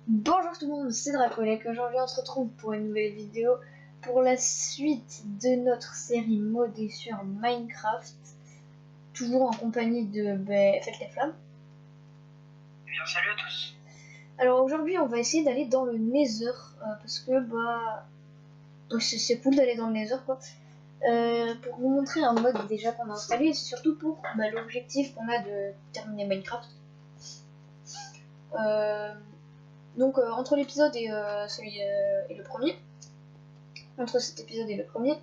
Bonjour tout le monde, c'est Dracolec. Aujourd'hui on se retrouve pour une nouvelle vidéo pour la suite de notre série modée sur Minecraft, toujours en compagnie de FLTFlamme. Eh bien salut à tous. Alors aujourd'hui on va essayer d'aller dans le Nether parce que c'est cool d'aller dans le Nether quoi. Pour vous montrer un mode déjà qu'on a installé et c'est surtout pour l'objectif qu'on a de terminer Minecraft. Donc entre l'épisode et et le premier, entre cet épisode et le premier,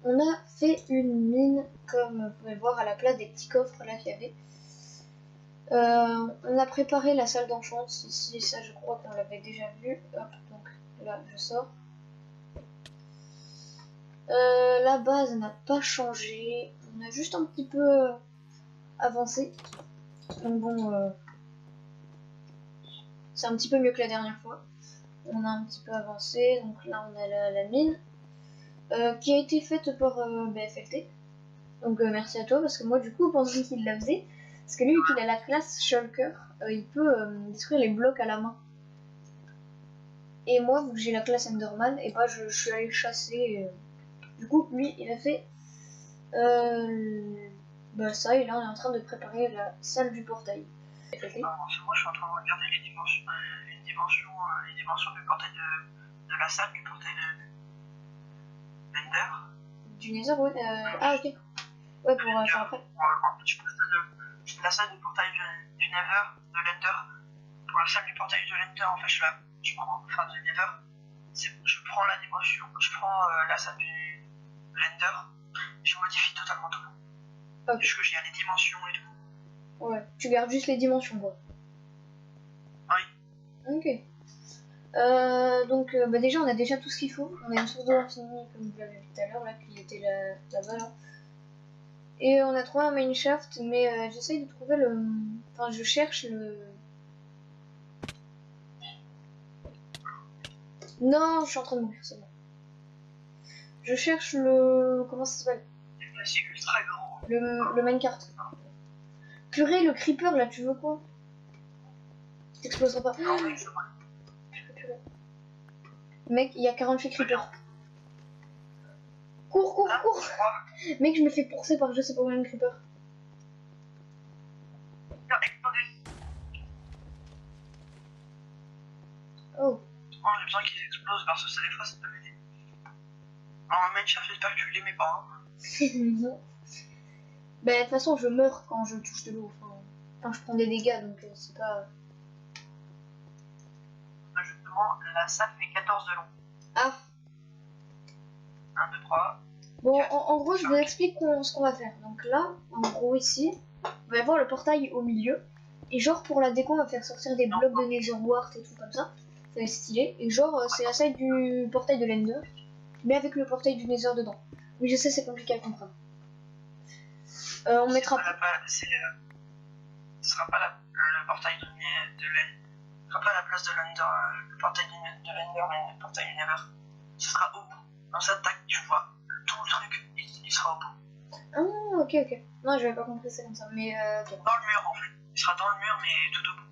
on a fait une mine, comme vous pouvez voir à la place des petits coffres là qu'il y avait. On a préparé la salle d'enchance ici, ça je crois qu'on l'avait déjà vu. Hop, donc là je sors. La base n'a pas changé, on a juste un petit peu avancé. Donc bon, c'est un petit peu mieux que la dernière fois. On a un petit peu avancé, donc là on a la mine. Qui a été faite par FLT. Donc merci à toi, parce que moi du coup pendant qu'il la faisait, parce que lui vu qu'il a la classe Shulker, il peut détruire les blocs à la main. Et moi vu que j'ai la classe Enderman, et je suis allé chasser. Du coup lui il a fait ça, et là on est en train de préparer la salle du portail. Moi je suis en train de regarder les dimensions du portail de la salle, du portail de Ender. Du Nether, ouais. Ah ok. Ouais, pour faire après. La salle du portail du Nether, de l'Ender. Pour la salle du portail de l'Ender, en fait je prends la dimension, je prends la salle de l'Ender, je modifie totalement tout. Okay. Puisque j'ai les dimensions et tout. Ouais, tu gardes juste les dimensions quoi. Oui. Ok. Donc déjà on a déjà tout ce qu'il faut. On a une source d'eau infinie comme vous l'avez vu tout à l'heure là, qui était là-bas là. Et on a trouvé un mineshaft, mais j'essaye de trouver le... Enfin je cherche le... Non, je suis en train de mourir, c'est bon. Je cherche le... Comment ça s'appelle? C'est ultra grand. Le minecart. Purée, le creeper là, tu veux quoi? T'exploseras pas. Non, mais je Mec, il y a 48 creepers. Cours. Mec, je me fais courser par je sais pas combien de creepers. Oh. J'ai besoin qu'ils explosent parce que ça des fois ça peut m'aider. En Minecraft, j'espère que tu l'aimais pas. Non. Bah de toute façon je meurs quand je touche de l'eau. Enfin je prends des dégâts donc c'est pas... Justement, la salle fait 14 de long. Ah. 1, 2, 3. Bon, en gros, je vous explique ce qu'on va faire. Donc là, en gros, ici, on va avoir le portail au milieu. Et genre, pour la déco, on va faire sortir des blocs de Netherwart et tout comme ça. Ça va être stylé. Et genre, c'est la salle du portail de l'Ender, mais avec le portail du Nether dedans. Oui, je sais, c'est compliqué à comprendre. On mettra... Ce sera pas le portail de l'Ender. Ce sera pas la place de l'Ender, le portail de l'Ender, mais le portail du Nether. Ce sera au bout. Dans cette tac, tu vois, tout le truc, il sera au bout. Ah, ok. Non, j'avais pas compris ça comme ça, mais ok. Dans le mur, en fait. Il sera dans le mur, mais tout au bout.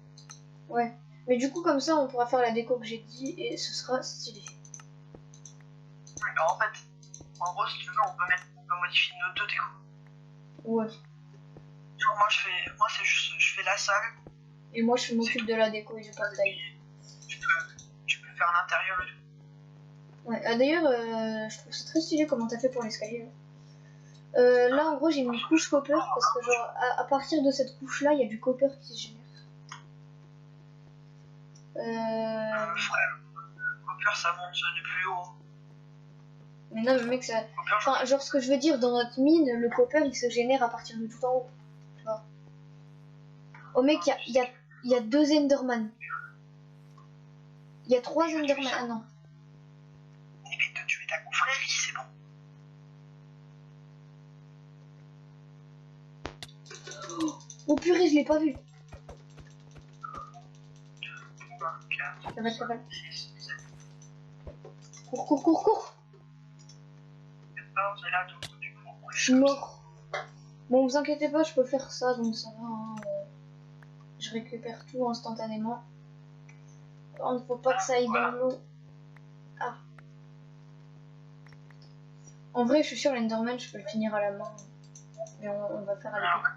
Ouais. Mais du coup, comme ça, on pourra faire la déco que j'ai dit, et ce sera stylé. Alors, en fait, en gros, si tu veux, on peut modifier nos deux décos. Ouais. Genre, moi, c'est juste, je fais la salle. Et moi, je m'occupe de la déco et du portail. Tu peux faire l'intérieur et tout. Ouais, d'ailleurs, je trouve ça très stylé comment t'as fait pour l'escalier. Là, en gros, j'ai mis une couche copper parce que, genre, à partir de cette couche-là, il y a du copper qui se génère. Frère, le copper, ça monte de plus haut. Mais non, mais mec, ça. Enfin, genre, ce que je veux dire, dans notre mine, le copper il se génère à partir de tout en haut. Tu vois. Oh, mec, il y a 2 Enderman. Il y a 3 Enderman. Ah non. Évite de tuer ta confrérie, c'est bon. Oh purée, je l'ai pas vu. 4, Ça va, ça va. 6, 7. Cours. 14, et là, donc, du coup, Je suis mort. Bon, vous inquiétez pas, je peux faire ça, donc ça va. Hein. Je récupère tout instantanément. Il ne faut pas que ça aille dans l'eau. Ah. En vrai, je suis sûre, l'Enderman, je peux le finir à la main. Mais on va faire à l'épée.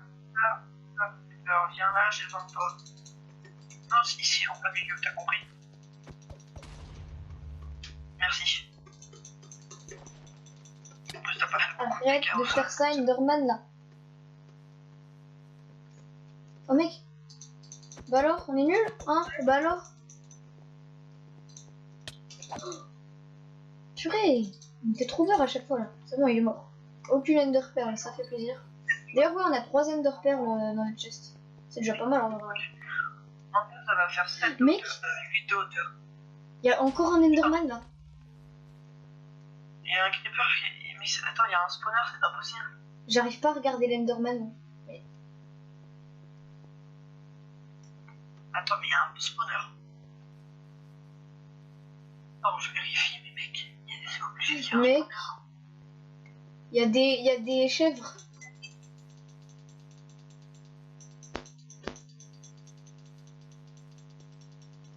Alors, viens là, j'ai besoin de toi. Non, c'est ici, en plein milieu, t'as compris? Merci. En plus, t'as pas fait beaucoup Arrête de faire ça, Enderman, là. Oh, mec. Bah alors, on est nul, hein? Bah alors? Purée, il me fait trop peur à chaque fois, là. C'est bon, il est mort. Aucune ender perle, ça fait plaisir. D'ailleurs, ouais, on a 3 ender perles dans notre chest. C'est déjà pas mal, en vrai. En plus, ça va faire 7 Mec, 8 de hauteur. il y a encore un enderman, là. Il y a un creeper qui... Mais attends, il y a un spawner, c'est pas possible. J'arrive pas à regarder l'enderman. Mais... Attends, mais il y a un spawner. Oh, je vérifie, mais mec, c'est obligé qu'il y a un Mec, spawner. il y a des chèvres.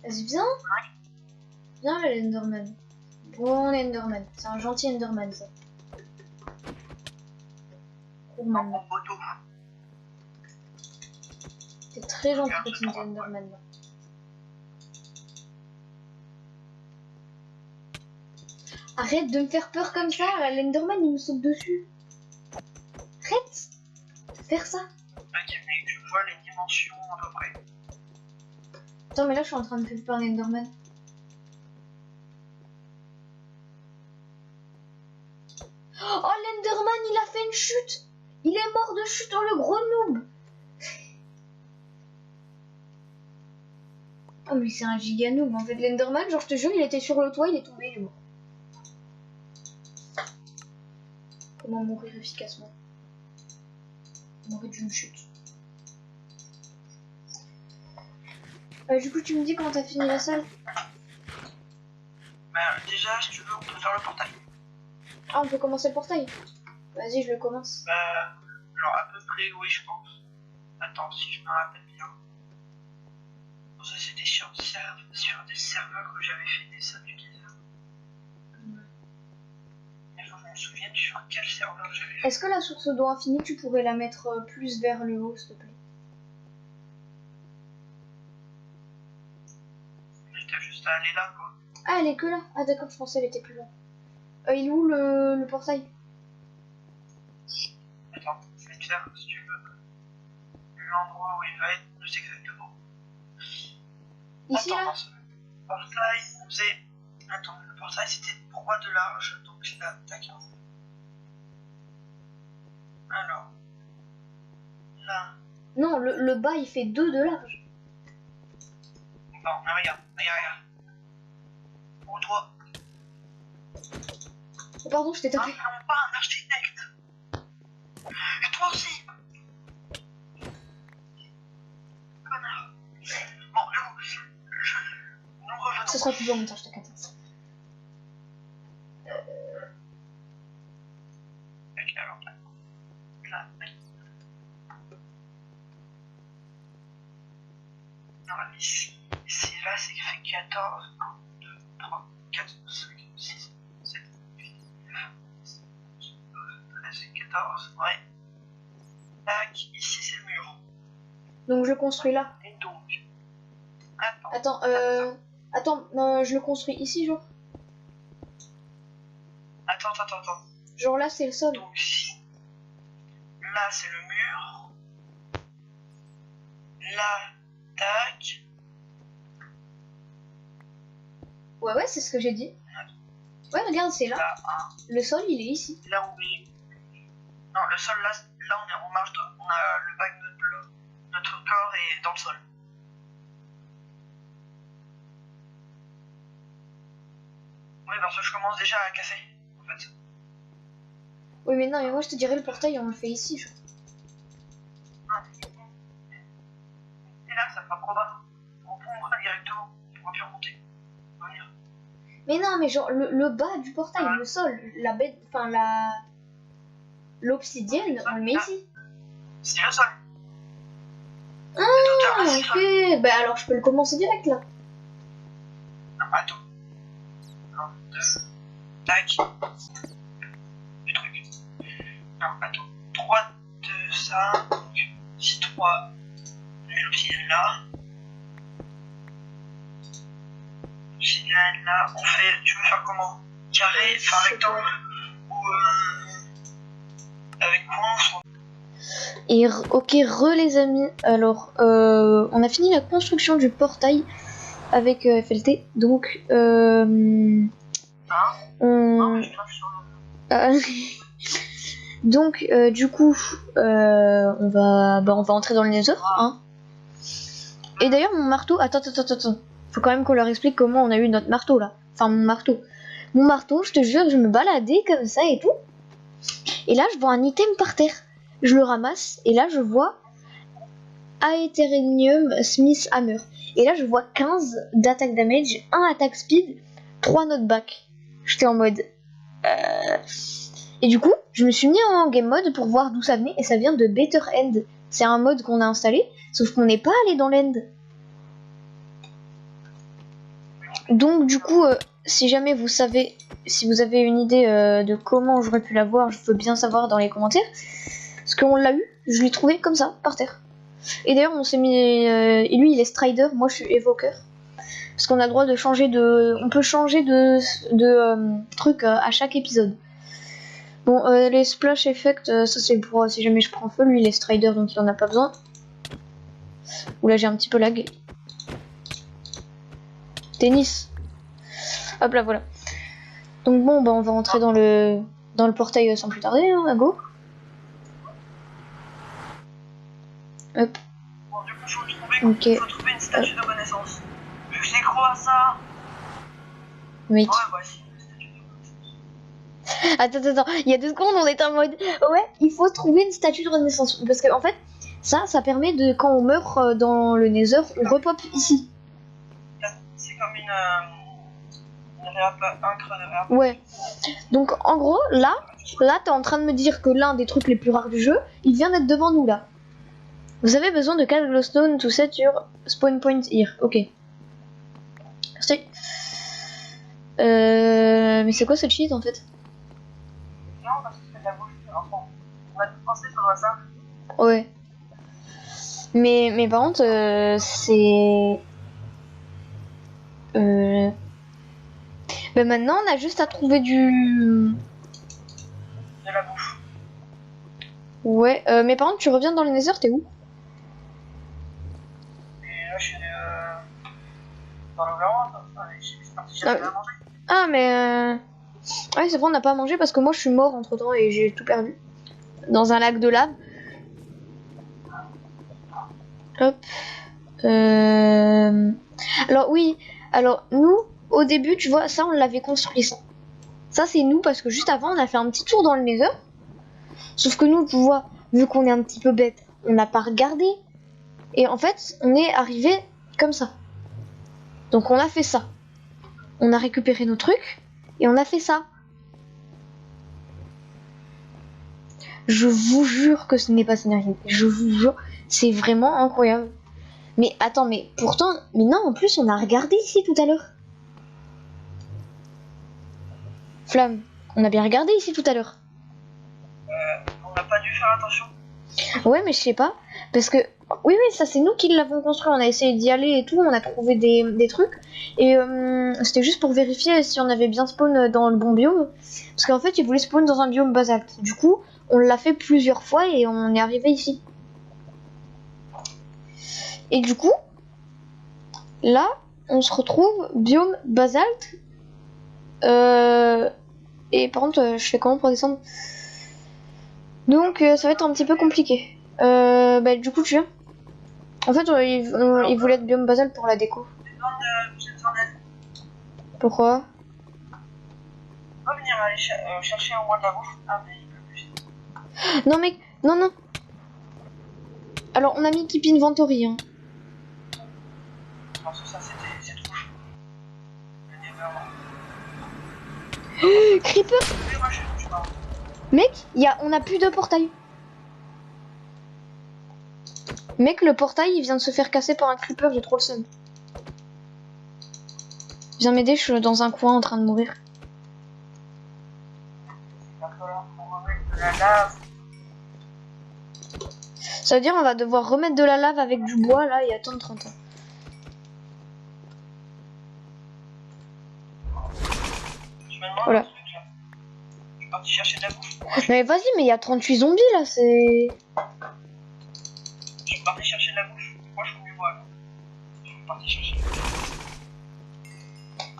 Vas-y, viens. Viens là, l'enderman. Bon enderman. C'est un gentil enderman, ça. Dans mon poteau. C'est très gentil petit enderman, là. Arrête de me faire peur comme ça, l'enderman il me saute dessus. Arrête de faire ça. Ok, mais tu vois les dimensions à peu près. Attends, mais là je suis en train de faire peur l'enderman. Oh, l'enderman il a fait une chute. Il est mort de chute, oh le gros noob. Oh mais c'est un giga noob en fait, l'enderman, genre je te jure, il était sur le toit, il est tombé, il est mort. Comment mourir efficacement? Mourir d'une chute. Du coup, tu me dis quand t'as fini la salle? Bah, déjà, si tu veux, on peut faire le portail. Ah, on peut commencer le portail? Vas-y, je le commence. Bah, alors à peu près, oui, je pense. Attends, si je me rappelle bien. Bon, ça, c'était sur des serveurs que j'avais fait des salles d'utilisateurs. Il faut que je me souvienne sur quel serveur j'avais fait. Est-ce que la source d'eau infinie, tu pourrais la mettre plus vers le haut, s'il te plaît? J'étais juste à aller là, quoi. Ah, elle est que là? Ah, d'accord, je pensais qu'elle était plus loin. Il est où le portail? Attends, je vais te faire, si tu veux, l'endroit où il va être plus exactement. Ici, attends, là? Le portail, on faisait... Attends, le portail, c'était 3 de large, donc là, tac. Alors, là... Non, le bas, il fait 2 de large. Non, mais regarde. Pour toi. Oh, pardon, je t'ai tapé. Non, pas un architecte. Et toi aussi. Connard. Bon, nous revenons. Ce sera toujours mon montage, t'inquiète. Ok, alors là. Non, ici, là, c'est fait 14. 1, 2, 3, 4, 5, 6, 7, 8, 9, 10, 11, 12, 13, 14. Ouais. Tac, ici, c'est le mur. Donc, je le construis là. Et donc... Attends, non, je le construis ici, genre. Attends. Genre là, c'est le sol. Donc, là, c'est le mur. Là, tac. Ouais, c'est ce que j'ai dit. Ouais, regarde, c'est là. Là, Le sol, il est ici. là où il... Non, le sol, là on marche, on a le bac de notre corps est dans le sol. Oui, parce que je commence déjà à casser, en fait. Oui, mais non, mais moi, je te dirais le portail, on le fait ici, genre. Et là, ça fera trop bas. On pourra directement, on pourra plus remonter. Venir. Mais non, mais genre, le bas du portail, le sol, la bête, enfin, l'obsidienne, on le met ici. C'est le sol. Ah, ok. Bah alors, je peux le commencer direct, là. un bateau. 1, 2, tac. Du truc. Un bateau. 3 de ça. Donc, si 3, l'obsidienne là. L'obsidienne là. On fait. Tu veux faire comment? Carré, enfin rectangle. Ou avec quoi? Et ok, les amis, alors on a fini la construction du portail avec FLT, donc donc du coup on va entrer dans le Nether, hein. Et d'ailleurs mon marteau, attends, faut quand même qu'on leur explique comment on a eu notre marteau là, enfin mon marteau, je te jure, je me baladais comme ça et tout, et là je vois un item par terre. Je le ramasse et là je vois Aetherium Smith Hammer. Et là je vois 15 d'attaque damage, 1 attaque speed, 3 knockback. J'étais en mode... Et du coup, je me suis mis en game mode pour voir d'où ça venait et ça vient de Better End. C'est un mode qu'on a installé, sauf qu'on n'est pas allé dans l'end. Donc du coup, si jamais vous savez, si vous avez une idée de comment j'aurais pu l'avoir, je veux bien savoir dans les commentaires. Parce qu'on l'a eu, je l'ai trouvé comme ça, par terre. Et d'ailleurs, on s'est mis... et lui, il est Strider, moi je suis Evoker. Parce qu'on a le droit de changer de... On peut changer de truc à chaque épisode. Bon, les splash effects, ça c'est pour si jamais je prends feu. Lui, il est Strider, donc il en a pas besoin. Oula, j'ai un petit peu lag. Tennis. Hop là, voilà. Donc bon, bah on va rentrer dans le portail sans plus tarder, hein, go. Hop. Bon, du coup, faut trouver une statue de renaissance. Vu que j'ai crois à ça. Oui. Ouais, voici une statue de renaissance. Attends, il y a 2 secondes, on est en mode... Ouais, il faut trouver une statue de renaissance. Parce que, en fait, ça permet de... Quand on meurt dans le Nether, on repop ici. C'est comme un creux de verre. Ouais. Donc, en gros, là, t'es en train de me dire que l'un des trucs les plus rares du jeu, il vient d'être devant nous, là. Vous avez besoin de 4 glowstone to set your spawn point here. Ok. Merci. Mais c'est quoi cette cheat en fait? Non, parce que c'est de la bouche de l'enfant. On va tout penser sur ça. Ouais. Mais par contre, c'est... Ben maintenant, on a juste à trouver du... De la bouffe. Ouais, mais par contre, tu reviens dans le Nether, t'es où? Et là, je suis dans le blanc. Je suis parti chercher à manger. Ah, mais... Ouais, c'est vrai, on n'a pas à manger parce que moi, je suis mort entre-temps et j'ai tout perdu. Dans un lac de lave. Hop. Alors, oui. Alors, nous, au début, tu vois, ça, on l'avait construit, ça. Ça, c'est nous parce que juste avant, on a fait un petit tour dans le Nether. Sauf que nous, tu vois, vu qu'on est un petit peu bête, on n'a pas regardé. Et en fait, on est arrivé comme ça. Donc, on a fait ça. On a récupéré nos trucs et on a fait ça. Je vous jure que ce n'est pas scénarisé. Je vous jure, c'est vraiment incroyable. Mais attends, mais pourtant... Mais non, en plus, on a regardé ici tout à l'heure. Flamme, on a bien regardé ici tout à l'heure. On n'a pas dû faire attention. Ouais, mais je sais pas. Parce que... Oui, ça c'est nous qui l'avons construit. On a essayé d'y aller et tout. On a trouvé des trucs. Et c'était juste pour vérifier si on avait bien spawn dans le bon biome. Parce qu'en fait, ils voulaient spawn dans un biome basalte. Du coup, on l'a fait plusieurs fois et on est arrivé ici. Et du coup, là, on se retrouve biome basalte. Et par contre, je fais comment pour descendre? Donc, ça va être un petit peu compliqué. Bah, du coup, tu viens. En fait, il voulait être biome basalte pour la déco. J'ai besoin d'aide. Pourquoi? On va venir aller chercher au moins de la bouffe. Ah, mais il peut plus. Non, mec, non. Alors, on a mis Keep Inventory. Hein. Parce que ça, c'est trop chaud. Creeper! Oui, moi, je pars. Mec, on a plus de portail. Mec, le portail, il vient de se faire casser par un creeper, j'ai trop le seum. Viens m'aider, je suis dans un coin en train de mourir. Il va falloir qu'on remette de la lave. Ça veut dire on va devoir remettre de la lave avec du bois là et attendre 30 ans. Je me demande Voilà. un truc là. Je suis parti chercher de la bouffe. Mais vas-y, mais il y a 38 zombies là, c'est... Je suis parti chercher de la bouffe. Moi je fous du bois là. Je suis parti chercher.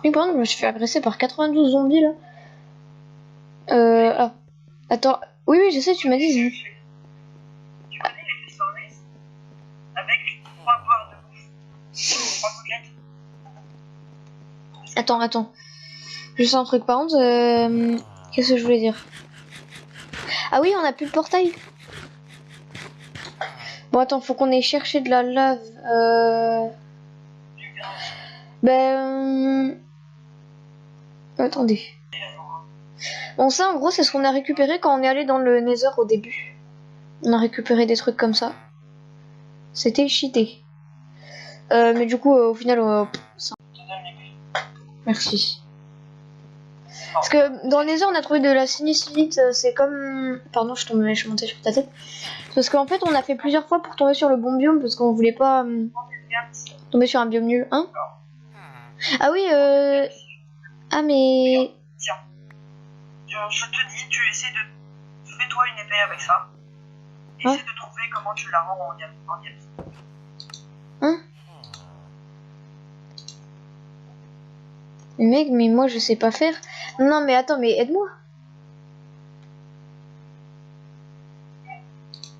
Oui, par contre, je me suis fait agresser par 92 zombies là. Ah. Attends. Oui, oui, je sais, tu m'as dit. Tu connais les festornés avec 3 barres de bouffe. 3 côtelettes. Attends. Je sais un truc, par contre, qu'est-ce que je voulais dire? Ah oui, on a plus de portail. Bon, attends, faut qu'on aille chercher de la lave. Attendez. Bon, ça, en gros, c'est ce qu'on a récupéré quand on est allé dans le Nether au début. On a récupéré des trucs comme ça. C'était cheaté. Mais du coup, au final, ça... Merci. Parce que dans le Nether, on a trouvé de la silicite. C'est comme... Pardon, je suis montée sur ta tête. Parce qu'en fait, on a fait plusieurs fois pour tomber sur le bon biome. Parce qu'on voulait pas tomber sur un biome nul. Hein? Ah oui, Ah, mais... Tiens. Je te dis, tu essaies de... Fais-toi une épée avec ça. Essaie de trouver comment tu la rends en diamant. Hein? Mais mec, mais moi je sais pas faire. Non mais attends, mais aide-moi.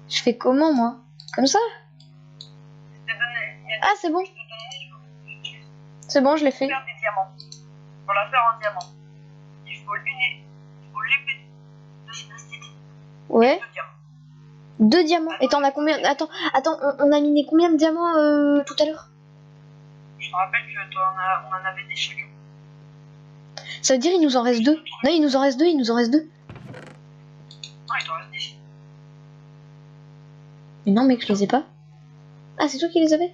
Je fais comment moi? Comme ça? Ah c'est bon. C'est bon, je l'ai fait. Faire des diamants. Pour la faire en diamant, il faut l'épée de synesthétique. Ouais. 2 diamants. 2 diamants. Et t'en as combien? Attends, on a miné combien de diamants tout à l'heure? Je te rappelle que on en avait des chacun. Ça veut dire il nous en reste 2. Non, il nous en reste 2, Non, il t'en reste 10. Mais non mec, je les ai pas. Ah, c'est toi qui les avais?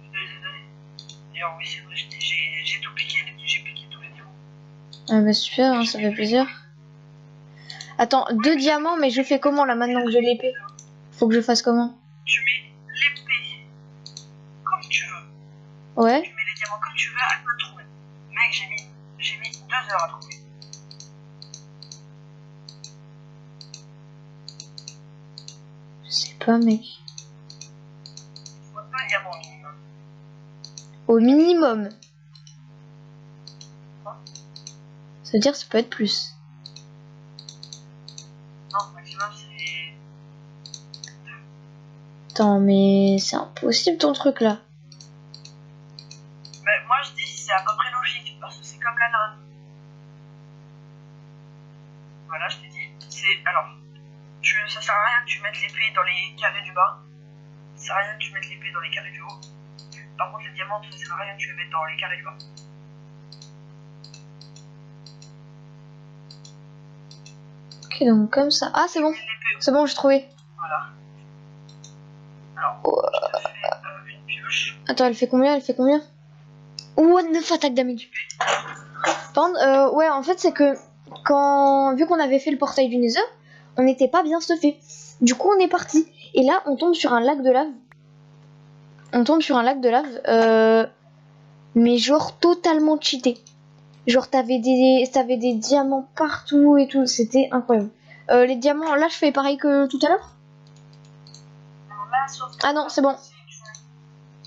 Je te les ai donnés. D'ailleurs, oui, c'est vrai, j'ai tout piqué, j'ai piqué tous les diamants. Ah bah super, hein, ça fait plaisir. Attends, 2 diamants, mais je fais comment là maintenant que j'ai l'épée? Faut que je fasse comment? Tu mets l'épée comme tu veux. Ouais. Tu mets les diamants comme tu veux, à quoi trouver. Mec, j'ai mis 2 heures à trouver. Je sais pas mec. Faut 2 diamants minimum. Au minimum. Ça veut dire que ça peut être plus. Non, maximum c'est 2. Attends, mais c'est impossible ton truc là. Mais moi je dis c'est à peu près logique, parce que c'est comme la lave. Voilà, je t'ai dit. Alors, ça sert à rien que tu mettes l'épée dans les carrés du bas. Ça sert à rien que tu mettes l'épée dans les carrés du haut. Par contre, les diamants, ça sert à rien que tu les mettes dans les carrés du bas. Ok, donc comme ça. Ah, c'est bon. C'est bon, j'ai trouvé. Voilà. Alors, je te fais une pioche. Attends, elle fait combien? Elle fait combien? What the fuck, attaque damage. Par contre, ouais, en fait, c'est que vu qu'on avait fait le portail du Nether, on n'était pas bien stuffé. Du coup, on est parti. Et là, on tombe sur un lac de lave. Mais genre totalement cheaté. Genre, t'avais des diamants partout et tout. C'était incroyable. Les diamants, là, je fais pareil que tout à l'heure? Là, sauf que Ah non, c'est bon.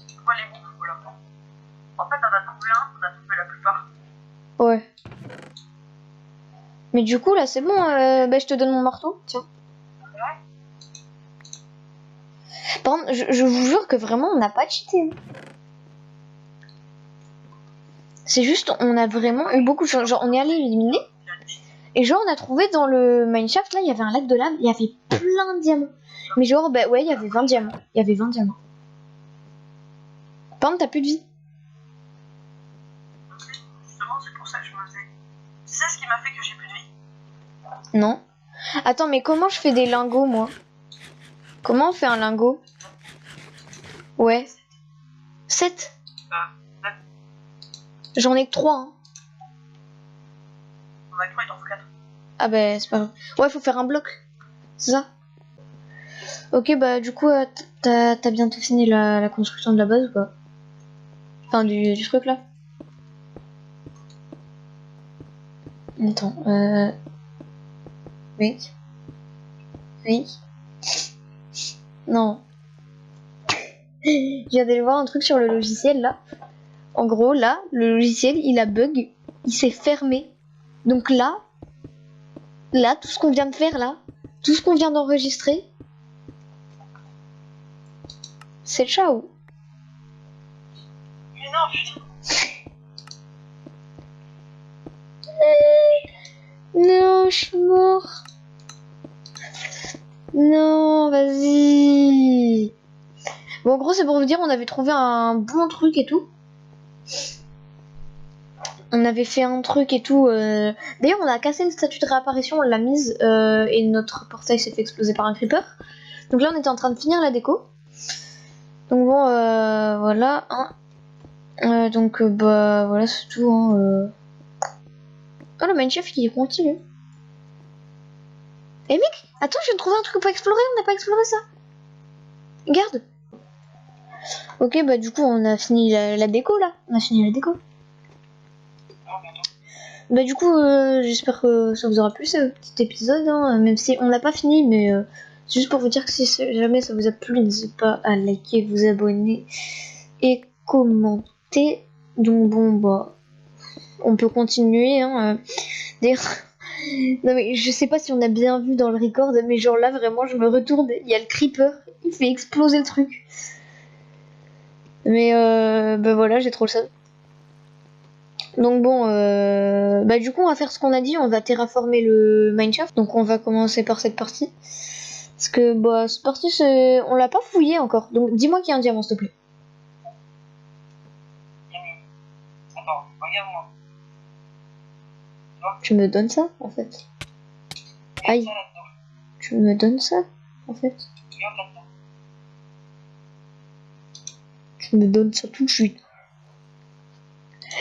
tu vois les boucles, voilà. En fait, on a trouvé un, on a trouvé la plupart. Ouais. Mais du coup, là, c'est bon. Bah, je te donne mon marteau. Tiens. Par contre, je vous jure que vraiment, on n'a pas cheaté. C'est juste, on a vraiment eu beaucoup de chance. Genre, on est allé éliminer. Et genre, on a trouvé dans le mineshaft, là, il y avait un lac de lave. Il y avait plein de diamants. Mais genre, bah ouais, il y avait 20 diamants. Il y avait 20 diamants. Par contre, t'as plus de vie. Justement, c'est pour ça que je me faisais. C'est ce qui m'a fait que j'ai plus de vie. Non. Attends, mais comment je fais des lingots, moi? Comment on fait un lingot? Ouais. 7. J'en ai que 3. Hein. On a que 3, il t'en faut 4. Ah bah c'est pas grave. Ouais, faut faire un bloc. C'est ça. Ok, bah du coup, t'as bientôt fini la construction de la base ou pas? Enfin, du truc là. Attends, mec. Oui. Non. Je viens d'aller voir un truc sur le logiciel là. En gros, là, le logiciel, il a bug. Il s'est fermé. Donc là, tout ce qu'on vient de faire là, tout ce qu'on vient d'enregistrer, c'est ciao. Mais non, putain. Non, je suis mort. Non, vas-y. Bon, en gros, c'est pour vous dire, on avait trouvé un bon truc et tout. On avait fait un truc et tout. D'ailleurs, on a cassé une statue de réapparition, on l'a mise et notre portail s'est fait exploser par un creeper. Donc là, on était en train de finir la déco. Donc bon, voilà. Hein. Donc bah voilà, c'est tout. Hein. Oh, le Minecraft qui continue. Eh mec, attends, je viens de trouver un truc pour explorer. On n'a pas exploré ça. Regarde. Ok, bah du coup, on a fini la déco là. On a fini la déco. Bah du coup, j'espère que ça vous aura plu ce petit épisode, hein, même si on l'a pas fini, mais c'est juste pour vous dire que si jamais ça vous a plu, n'hésitez pas à liker, vous abonner et commenter. Donc bon, bah, on peut continuer. Hein, D'ailleurs, non mais je sais pas si on a bien vu dans le record, mais genre là vraiment, je me retourne, il y a le creeper, il fait exploser le truc. Mais bah voilà, j'ai trop le seum. Donc bon, bah du coup on va faire ce qu'on a dit, on va terraformer le Minecraft. Donc on va commencer par cette partie. Parce que bah cette partie on l'a pas fouillé encore. Donc dis-moi qu'il y a un diamant s'il te plaît. Attends, regarde-moi. Tu me donnes ça en fait. Aïe. Tu me donnes ça en fait. Regarde là-dedans. Tu me donnes ça tout de suite.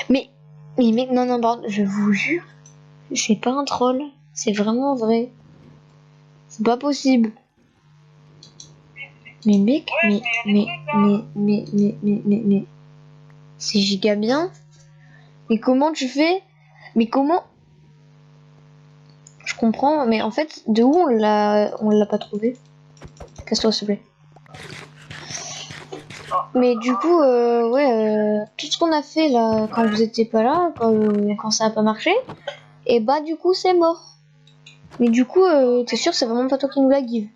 Mais mec, non, pardon, je vous jure, c'est pas un troll, c'est vraiment vrai. C'est pas possible. Mais mec, mais, c'est giga bien. Mais comment tu fais? Mais comment? Je comprends, mais en fait, de où on l'a pas trouvé? Casse-toi s'il te plaît. Mais du coup, ouais, tout ce qu'on a fait là, quand vous étiez pas là, quand ça a pas marché, et bah du coup c'est mort. Mais du coup, t'es sûr, c'est vraiment pas toi qui nous la give?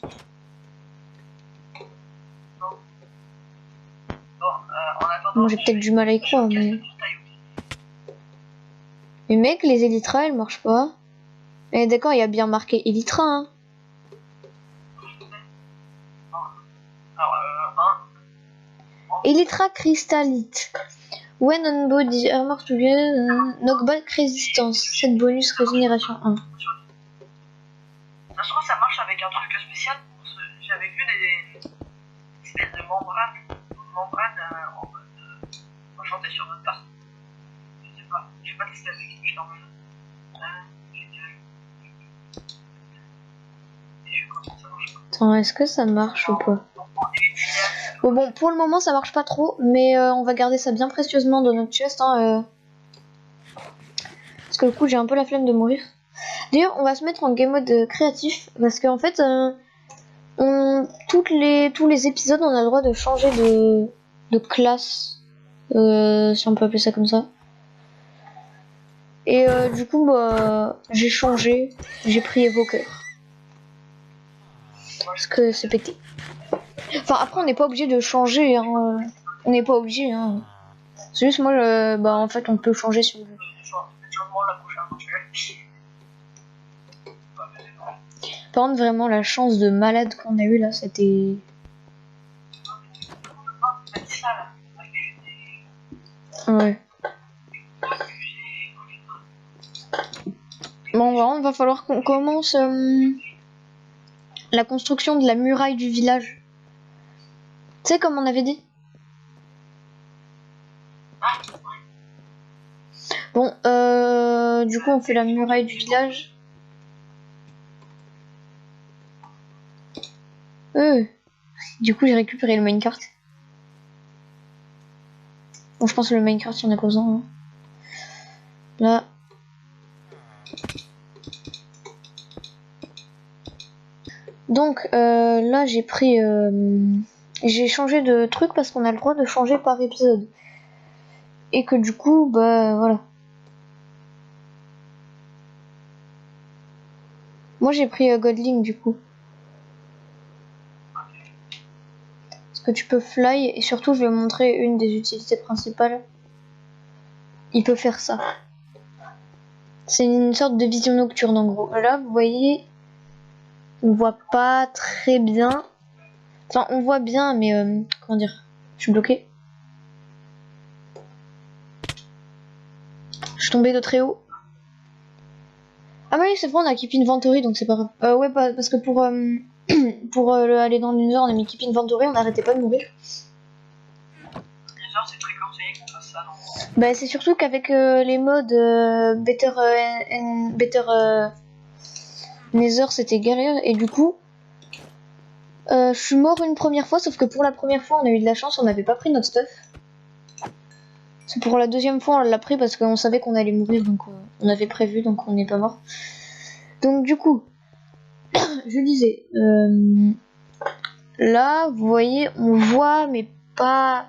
Moi j'ai peut-être du mal à y croire, mais... Mais mec, les Elytra, elles marchent pas. Eh d'accord, il y a bien marqué Elytra, hein. Elytra crystallite. When on body armor together, knockback resistance. 7 bonus régénération 1. Ça se trouve, ça marche avec un truc spécial. J'avais vu des espèces de membranes enchantées sur notre partie. Je sais pas, j'ai pas testé avec, je t'en mets. Attends, est-ce que ça marche ou pas? Bon, pour le moment ça marche pas trop, mais on va garder ça bien précieusement dans notre chest. Hein, parce que du coup j'ai un peu la flemme de mourir. D'ailleurs, on va se mettre en game mode créatif, parce qu'en fait, tous les épisodes, on a le droit de changer de classe, si on peut appeler ça comme ça. Et du coup, bah, j'ai changé, j'ai pris Evoker. Parce que c'est pété. Enfin, après, on n'est pas obligé de changer, hein. On n'est pas obligé, hein. C'est juste moi, bah, en fait, on peut changer si on veut. Par contre, vraiment, la chance de malade qu'on a eu là, c'était... Ouais. Bon, voilà, il va falloir qu'on commence la construction de la muraille du village. Tu sais, comme on avait dit. Bon, du coup, on fait la muraille du village. Du coup, j'ai récupéré le minecart. Bon, je pense que le minecart, il y en a pas besoin. Hein. Là. Donc, là, j'ai pris... j'ai changé de truc parce qu'on a le droit de changer par épisode. Et que du coup, bah, voilà. Moi, j'ai pris Godling, du coup. Parce que tu peux fly, et surtout, je vais montrer une des utilités principales. Il peut faire ça. C'est une sorte de vision nocturne, en gros. Là, vous voyez, on voit pas très bien. Enfin, on voit bien, mais comment dire, je suis bloquée. Je suis tombée de très haut. Ah bah oui, c'est vrai, on a Keep Inventory, donc c'est pas grave. Ouais, parce que pour, pour aller dans l'User, on a mis Keep Inventory, on n'arrêtait pas de mourir. L'User, c'est très conseillé qu'on fasse ça, non? Bah c'est surtout qu'avec les modes Better Nether, c'était galère, et du coup, je suis mort une première fois, sauf que pour la première fois, on a eu de la chance, on n'avait pas pris notre stuff. C'est pour la deuxième fois, on l'a pris parce qu'on savait qu'on allait mourir, donc on avait prévu, donc on n'est pas mort. Donc du coup, je disais, là, vous voyez, on voit, mais pas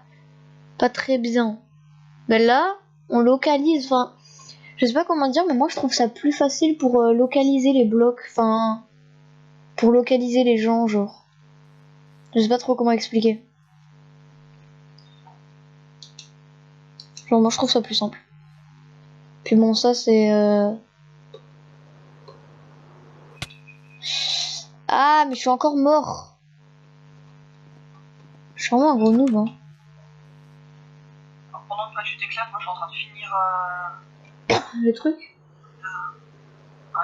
très bien. Mais là, on localise, enfin, je sais pas comment dire, mais moi je trouve ça plus facile pour localiser les blocs, enfin, pour localiser les gens, genre. Je sais pas trop comment expliquer. Genre, moi je trouve ça plus simple. Puis bon, ça c'est... Ah, mais je suis encore mort. Je suis vraiment un gros noob, hein. Alors, pendant que tu t'éclates, moi je suis en train de finir Le truc. Ouais.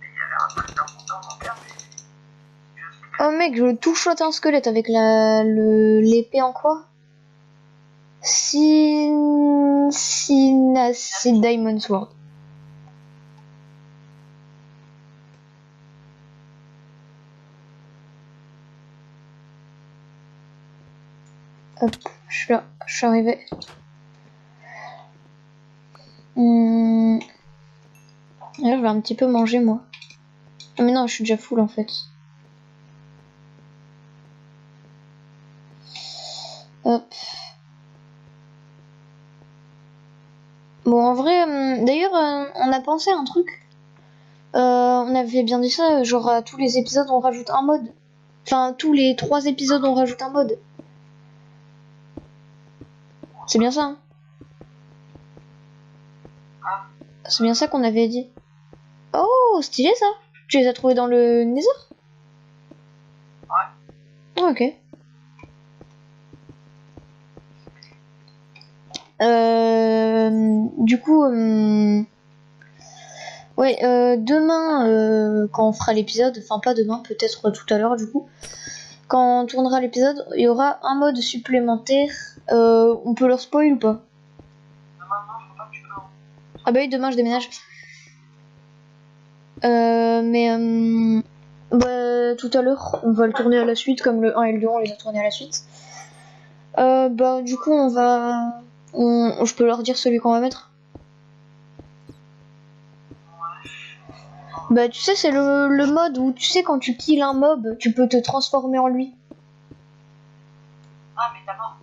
Il y avait un truc important à faire, mais... Oh mec, je two-shot un squelette avec l'épée en quoi? Sinacid Diamond Sword. Hop, je suis là, je suis arrivé. Là, je vais un petit peu manger moi. Ah, mais non, je suis déjà full en fait. Hop. Bon, en vrai, d'ailleurs, on a pensé à un truc. On avait bien dit ça, genre à tous les épisodes on rajoute un mode. Enfin, tous les 3 épisodes on rajoute un mode. C'est bien ça, hein? C'est bien ça qu'on avait dit. Oh, stylé ça. Tu les as trouvés dans le Nether? Ouais. Oh, ok. Du coup, ouais, demain, quand on fera l'épisode, enfin pas demain, peut-être tout à l'heure du coup, quand on tournera l'épisode, il y aura un mode supplémentaire. On peut leur spoil ou pas? Demain, non, je crois pas que tu peux. Ah bah oui, demain je déménage. Mais bah, tout à l'heure, on va le tourner à la suite, comme le 1 et le 2, on les a tournés à la suite. Bah du coup, je peux leur dire celui qu'on va mettre. Bah tu sais, c'est le mode où tu sais quand tu kills un mob, tu peux te transformer en lui. Ah, mais d'abord.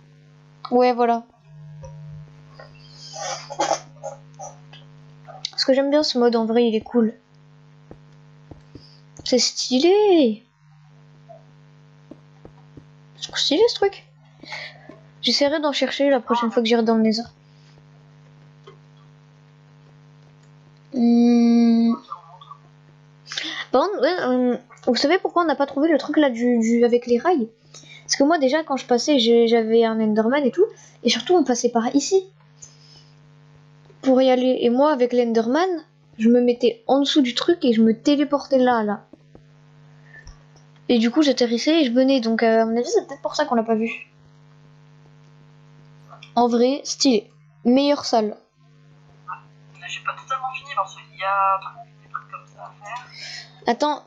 Ouais, voilà. Parce que j'aime bien ce mode, en vrai, il est cool. C'est stylé. C'est trop stylé ce truc. J'essaierai d'en chercher la prochaine fois que j'irai dans le Nether. Par contre, ouais, vous savez pourquoi on n'a pas trouvé le truc là avec les rails? Parce que moi déjà quand je passais j'avais un Enderman et tout, et surtout on passait par ici pour y aller. Et moi avec l'Enderman, je me mettais en dessous du truc et je me téléportais là. Et du coup, j'atterrissais et je venais. Donc, à mon avis, c'est peut-être pour ça qu'on l'a pas vu. En vrai, stylé. Meilleure salle. J'ai pas totalement fini parce qu'il y a des trucs comme ça à faire. Attends,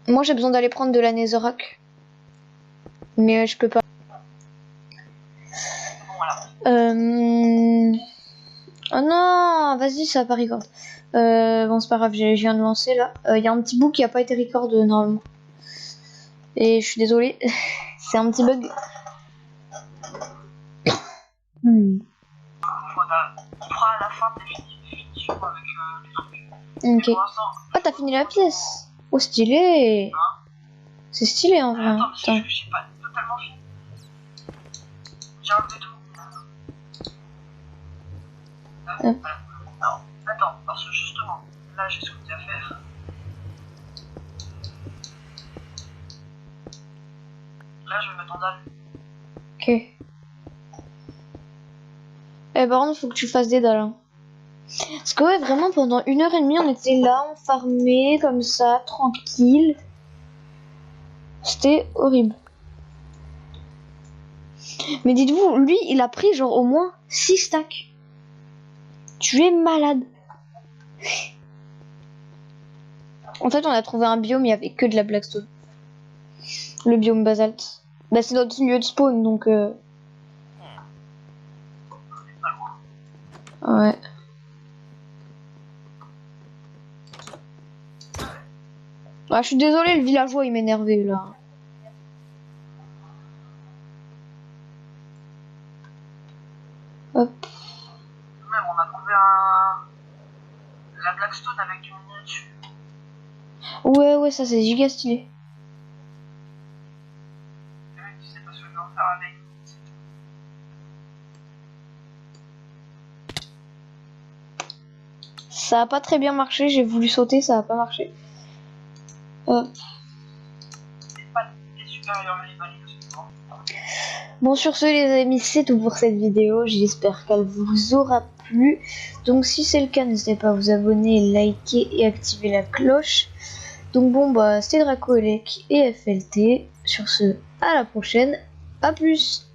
moi j'ai besoin d'aller prendre de la Netherrack. Mais je peux pas. Bon, voilà. Oh non, vas-y, ça va pas record. Bon, c'est pas grave, je viens de lancer là. Il y a un petit bout qui a pas été record normalement. Et je suis désolée, c'est un petit bug. On fera à la fin des finitions avec les trucs. Ok. Pour l'instant, Ah, t'as fini la pièce. Oh, stylé. C'est stylé en vrai. attends, Attends. j'ai pas totalement fini. J'ai enlevé tout. Hop. Non, attends, parce que justement, là j'ai ce que tu as à faire. Là je vais mettre en dalle. Ok. Eh, par contre, faut que tu fasses des dalles. Hein. Parce que ouais, vraiment, pendant 1h30, on était là, on farmait comme ça, tranquille. C'était horrible. Mais dites-vous, lui, il a pris genre au moins 6 stacks. Tu es malade. En fait, on a trouvé un biome, il y avait que de la blackstone. Le biome basalte. Bah, c'est notre lieu de spawn, donc... Ouais. Ah, je suis désolée, le villageois, il m'énervait, là. Hop. Même on a trouvé la blackstone avec du mini dessus. Ouais, ça, c'est giga stylé. Tu sais pas ce que je vais en faire avec. Ça a pas très bien marché, j'ai voulu sauter, ça a pas marché. Hop. C'est pas les supérieurs, les valides. Bon, sur ce, les amis, c'est tout pour cette vidéo. J'espère qu'elle vous aura plu. Donc, si c'est le cas, n'hésitez pas à vous abonner, liker et activer la cloche. Donc, bon, bah, c'était Dracoelec et FLT. Sur ce, à la prochaine. À plus!